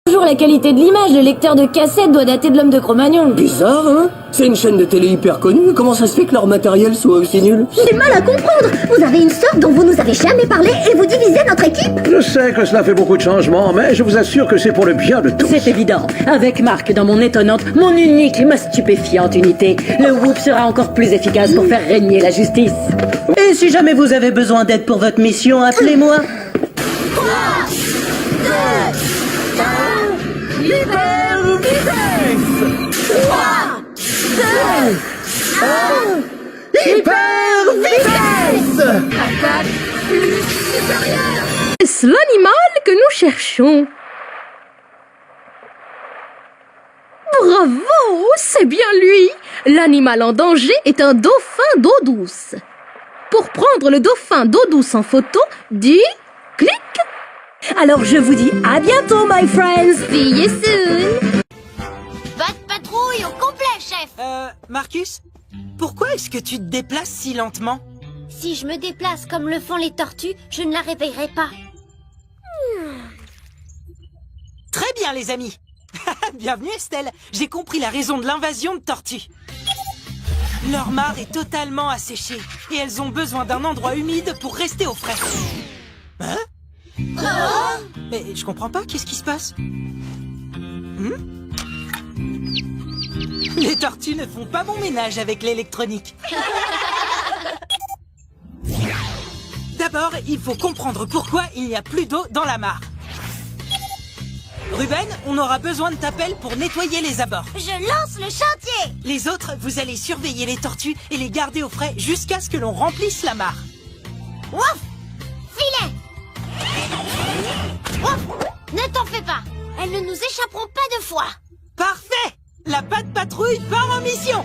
Toujours la qualité de l'image, le lecteur de cassette doit dater de l'homme de Cro-Magnon. Bizarre, hein? C'est une chaîne de télé hyper connue, comment ça se fait que leur matériel soit aussi nul? J'ai du mal à comprendre. Vous avez une sœur dont vous nous avez jamais parlé et vous divisez notre équipe. Je sais que cela fait beaucoup de changements, mais je vous assure que c'est pour le bien de tous. C'est évident. Avec Marc dans mon étonnante, mon unique et ma stupéfiante unité, le Whoop sera encore plus efficace pour faire régner la justice. Et si jamais vous avez besoin d'aide pour votre mission, appelez-moi. Est-ce l'animal que nous cherchons? Bravo, c'est bien lui. L'animal en danger est un dauphin d'eau douce. Pour prendre le dauphin d'eau douce en photo, dis clic. Alors je vous dis à bientôt, my friends. See you soon. Pas de patrouille au complet, chef. Marcus, pourquoi est-ce que tu te déplaces si lentement? Si je me déplace comme le font les tortues, je ne la réveillerai pas. Très bien, les amis. Bienvenue, Estelle. J'ai compris la raison de l'invasion de tortues. Leur mare est totalement asséchée et elles ont besoin d'un endroit humide pour rester au frais. Hein? Mais je comprends pas, qu'est-ce qui se passe? Les tortues ne font pas bon ménage avec l'électronique. D'abord, il faut comprendre pourquoi il n'y a plus d'eau dans la mare. Ruben, on aura besoin de ta pelle pour nettoyer les abords. Je lance le chantier. Les autres, vous allez surveiller les tortues et les garder au frais jusqu'à ce que l'on remplisse la mare. Ouf! Filet! Ouf! Ne t'en fais pas. Elles ne nous échapperont pas 2 fois. Parfait! La patte patrouille part en mission.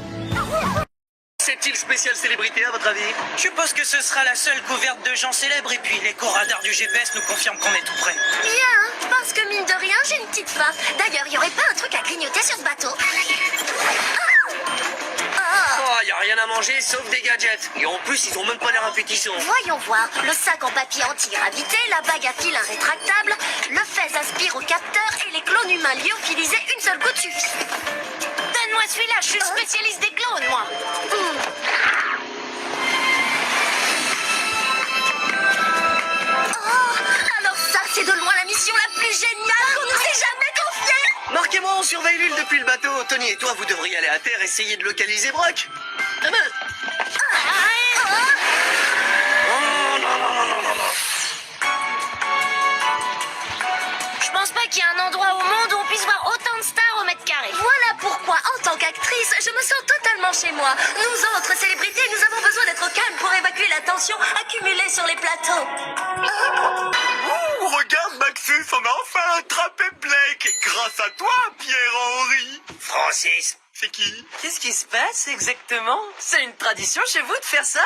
C'est-il spécial célébrité à votre avis? Je suppose que ce sera la seule couverte de gens célèbres et puis l'écho radar du GPS nous confirme qu'on est tout prêt. Bien, parce que mine de rien, j'ai une petite faim. D'ailleurs, y aurait pas un truc à grignoter sur ce bateau? Oh, y a rien à manger sauf des gadgets. Et en plus, ils ont même pas l'air appétissants. Voyons voir. Le sac en papier anti-gravité, la bague à fil rétractable, le fez aspire au capteur et les clones humains lyophilisés, une seule goutte suffit. Donne-moi celui-là, je suis spécialiste des clones, moi. Alors ça, c'est de loin la mission la plus géniale qu'on nous ait jamais confiée. Marquez-moi, on surveille l'île depuis le bateau. Tony et toi, vous devriez aller à terre essayer de localiser Brock. Ah ben... Oh, non, non, non, non, non, non. Je pense pas qu'il y ait un endroit au monde où on puisse voir autant de stars au mètre carré. Voilà pourquoi, en tant qu'actrice, je me sens totalement chez moi. Nous autres célébrités, nous avons besoin d'être au calme pour évacuer la tension accumulée sur les plateaux. Oh, regarde, Maxus, on a enfin attrapé Blake. Grâce à toi, Pierre-Henri. Francis, c'est qui? Qu'est-ce qui se passe exactement? C'est une tradition chez vous de faire ça?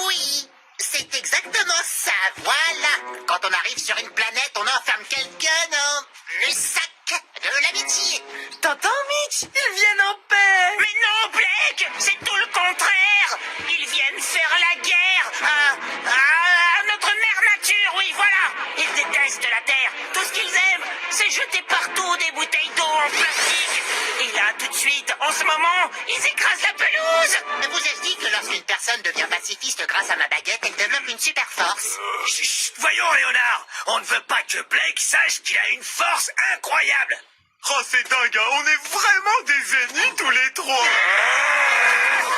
Oui, c'est exactement ça, voilà. Quand on arrive sur une planète, on enferme quelqu'un dans le sac de l'amitié. T'entends, Mitch? Ils viennent en paix! Mais non, Blake, c'est tout le contraire. Ils viennent faire la guerre à notre mère nature, oui, voilà. Ils détestent la Terre. Tout ce qu'ils aiment, c'est jeter partout des bouteilles d'eau en plastique. Et là, tout de suite, en ce moment, ils écrasent la pelouse. Vous avez dit que lorsqu'une personne devient pacifiste grâce à ma baguette, elle développe une super force. Chut, voyons, Léonard. On ne veut pas que Blake sache qu'il a une force incroyable. Oh, c'est dingue, hein. On est vraiment des ennemis tous les trois.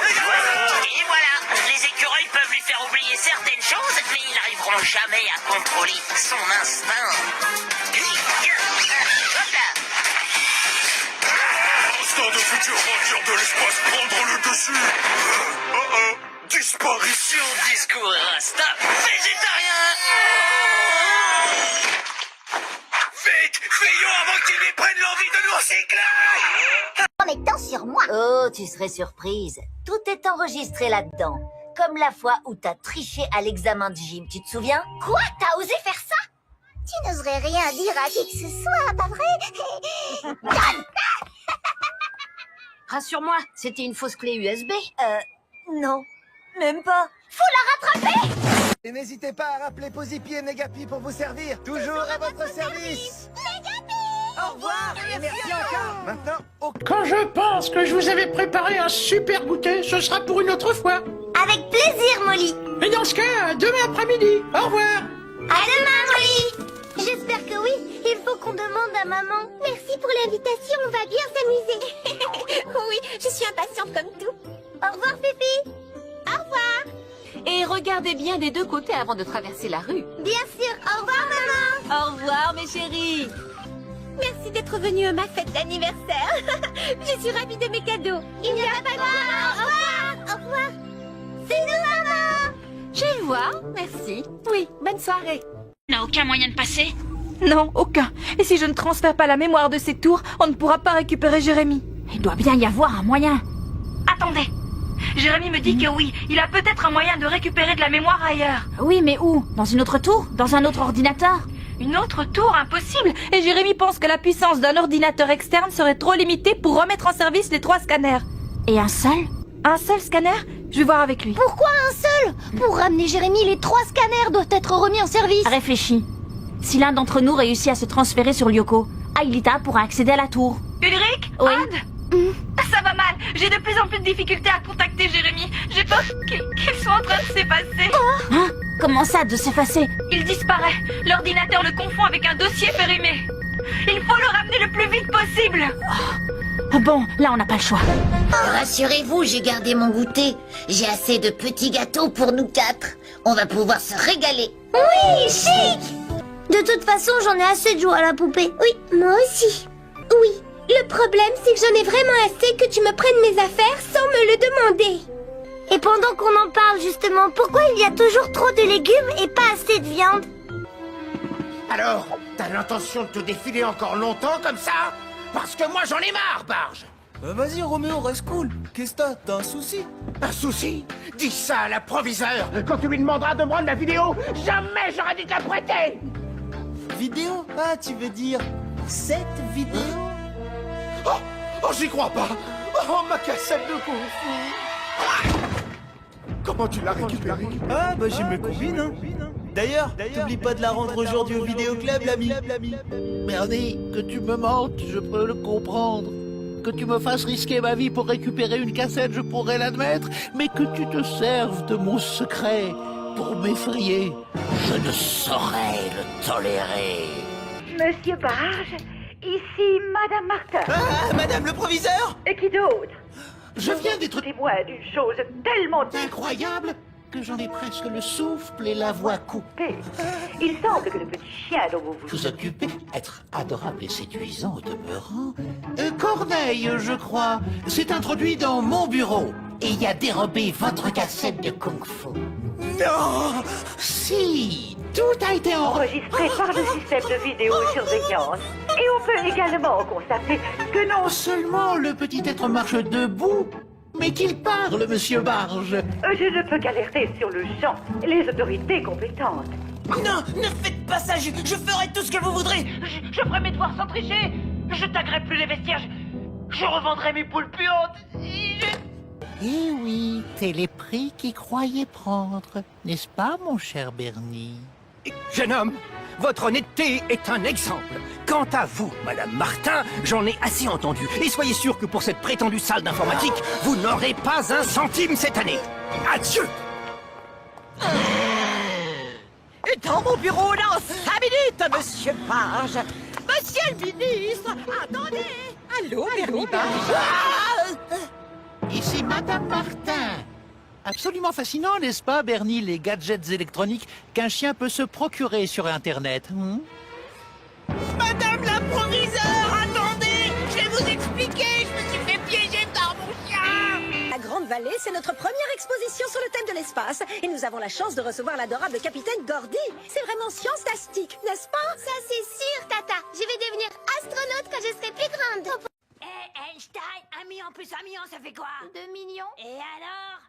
Et voilà, les écureuils peuvent lui faire oublier certaines choses, mais ils n'arriveront jamais à contrôler son instinct. Hop là. Instinct de futur ranger de l'espace prendre le dessus. Disparition. Discours rasta végétarien. Vite, fuyons avant qu'ils ne prennent l'envie de nous recycler. En étant sur moi. Oh, tu serais surprise. Tout est enregistré là-dedans. Comme la fois où t'as triché à l'examen de gym, tu te souviens? Quoi? T'as osé faire ça? Tu n'oserais rien dire à qui que ce soit, pas vrai? Rassure-moi, c'était une fausse clé USB. Non. Même pas. Faut la rattraper! Et n'hésitez pas à rappeler Posipi et Negapi pour vous servir. Toujours à votre service. Quand je pense que je vous avais préparé un super goûter, ce sera pour une autre fois. Avec plaisir, Molly. Et dans ce cas, demain après-midi. Au revoir. À demain, Molly. J'espère que oui. Il faut qu'on demande à maman. Merci pour l'invitation, on va bien s'amuser. Oui, je suis impatiente comme tout. Au revoir, Fifi. Au revoir. Et regardez bien des deux côtés avant de traverser la rue. Bien sûr. Au revoir, maman. Au revoir, mes chéris. Merci d'être venu à ma fête d'anniversaire. Je suis ravie de mes cadeaux. Il n'y a pas de mal. Au revoir. Au revoir. C'est nous, maman. Je vais voir, merci. Oui, bonne soirée. N'a aucun moyen de passer? Non, aucun. Et si je ne transfère pas la mémoire de ces tours, on ne pourra pas récupérer Jérémy. Il doit bien y avoir un moyen. Attendez. Jérémy me dit que oui, il a peut-être un moyen de récupérer de la mémoire ailleurs. Oui, mais où? Dans une autre tour? Dans un autre ordinateur? Une autre tour, impossible. Et Jérémy pense que la puissance d'un ordinateur externe serait trop limitée pour remettre en service les 3 scanners. Et un seul? Un seul scanner? Je vais voir avec lui. Pourquoi un seul? Pour ramener Jérémy, les 3 scanners doivent être remis en service. Réfléchis. Si l'un d'entre nous réussit à se transférer sur Lyoko, Aelita pourra accéder à la tour. Ulrich? Oui. Anne? Ça va mal. J'ai de plus en plus de difficultés à contacter Jérémy. J'ai peur qu'il soit en train de s'effacer. Hein? Comment ça, de s'effacer? Il disparaît. L'ordinateur le confond avec un dossier périmé. Il faut le ramener le plus vite possible. Bon, là on n'a pas le choix. Rassurez-vous, j'ai gardé mon goûter. J'ai assez de petits gâteaux pour nous 4. On va pouvoir se régaler. Oui, chic. De toute façon, j'en ai assez de jouer à la poupée. Oui, moi aussi. Oui, le problème, c'est que j'en ai vraiment assez que tu me prennes mes affaires sans me le demander. Et pendant qu'on en parle, justement, pourquoi il y a toujours trop de légumes et pas assez de viande? Alors, t'as l'intention de te défiler encore longtemps comme ça? Parce que moi j'en ai marre, Barge. Vas-y, Roméo, reste cool. Qu'est-ce que t'as un souci? Un souci? Dis ça à l'approviseur quand tu lui demanderas de me rendre la vidéo. Jamais j'aurais dû te la prêter. Vidéo? Ah, tu veux dire cette vidéo? Oh, j'y crois pas. Oh, ma cassette de Kung-Fu. Comment tu l'as récupérée? Ah, bah j'ai mes combines, hein. D'ailleurs, t'oublies pas de la rendre aujourd'hui au vidéoclub, l'ami. Bernie, que tu me mentes, je peux le comprendre. Que tu me fasses risquer ma vie pour récupérer une cassette, je pourrais l'admettre. Mais que tu te serves de mon secret pour m'effrayer, je ne saurais le tolérer. Monsieur Barge, ici Madame Martin. Ah, Madame le proviseur? Et qui d'autre? Je viens d'être témoin d'une chose tellement incroyable que j'en ai presque le souffle et la voix coupée. Il semble que le petit chien dont vous vous occupez, être adorable et séduisant au demeurant. Corneille, je crois, s'est introduit dans mon bureau et y a dérobé votre cassette de Kung-Fu. Non! Si, tout a été enregistré par le système de vidéosurveillance. Et on peut également constater que non seulement le petit être marche debout, mais qu'il parle, monsieur Barge. Je ne peux qu'alerter sur le champ les autorités compétentes. Non, ne faites pas ça, je ferai tout ce que vous voudrez. Je ferai mes devoirs sans tricher. Je taguerai plus les vestiaires. Je revendrai mes poules puantes. Eh oui, c'est les prix qu'ils croyaient prendre, n'est-ce pas, mon cher Bernie? Jeune homme, votre honnêteté est un exemple. Quant à vous, Madame Martin, j'en ai assez entendu. Et soyez sûr que pour cette prétendue salle d'informatique, vous n'aurez pas un centime cette année. Adieu! Et dans mon bureau dans 5 minutes, Monsieur Barge. Monsieur le ministre, attendez. Allô, Bernie Barge. Ici Madame Martin. Absolument fascinant, n'est-ce pas, Bernie, les gadgets électroniques qu'un chien peut se procurer sur Internet. Madame la proviseure, attendez. Je vais vous expliquer, je me suis fait piéger par mon chien. La Grande Vallée, c'est notre première exposition sur le thème de l'espace. Et nous avons la chance de recevoir l'adorable capitaine Gordy. C'est vraiment science-tastique, n'est-ce pas? Ça, c'est sûr, Tata. Je vais devenir astronaute quand je serai plus grande. Einstein, 1 million plus 1 million, ça fait quoi? 2 millions. Et alors?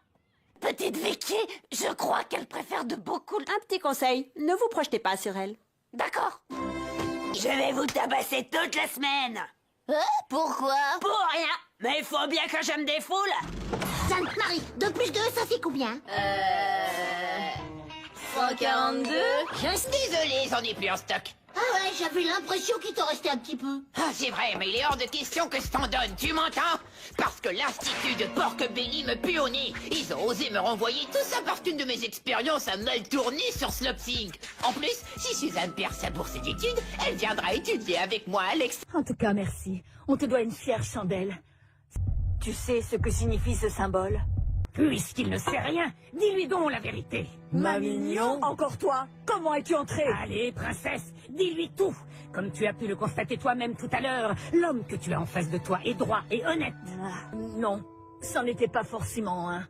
Petite Vicky, je crois qu'elle préfère de beaucoup... Un petit conseil, ne vous projetez pas sur elle. D'accord. Je vais vous tabasser toute la semaine. Pourquoi? Pour rien. Mais il faut bien que je me défoule. Sainte Marie, 2 plus 2, ça fait combien? 142. Je suis désolé, j'en ai plus en stock. Ah ouais, j'avais l'impression qu'il t'en restait un petit peu. Ah, c'est vrai, mais il est hors de question que je t'en donne, tu m'entends? Parce que l'Institut de Porc Belly me pue au nez. Ils ont osé me renvoyer tout ça parce qu'une de mes expériences a mal tourné sur Slopsing. En plus, si Suzanne perd sa bourse d'études, elle viendra étudier avec moi à En tout cas, merci. On te doit une fière chandelle. Tu sais ce que signifie ce symbole? Puisqu'il ne sait rien, dis-lui donc la vérité. Ma mignon, encore toi? Comment es-tu entrée? Allez, princesse, dis-lui tout. Comme tu as pu le constater toi-même tout à l'heure, l'homme que tu as en face de toi est droit et honnête. Non, c'en était pas forcément un.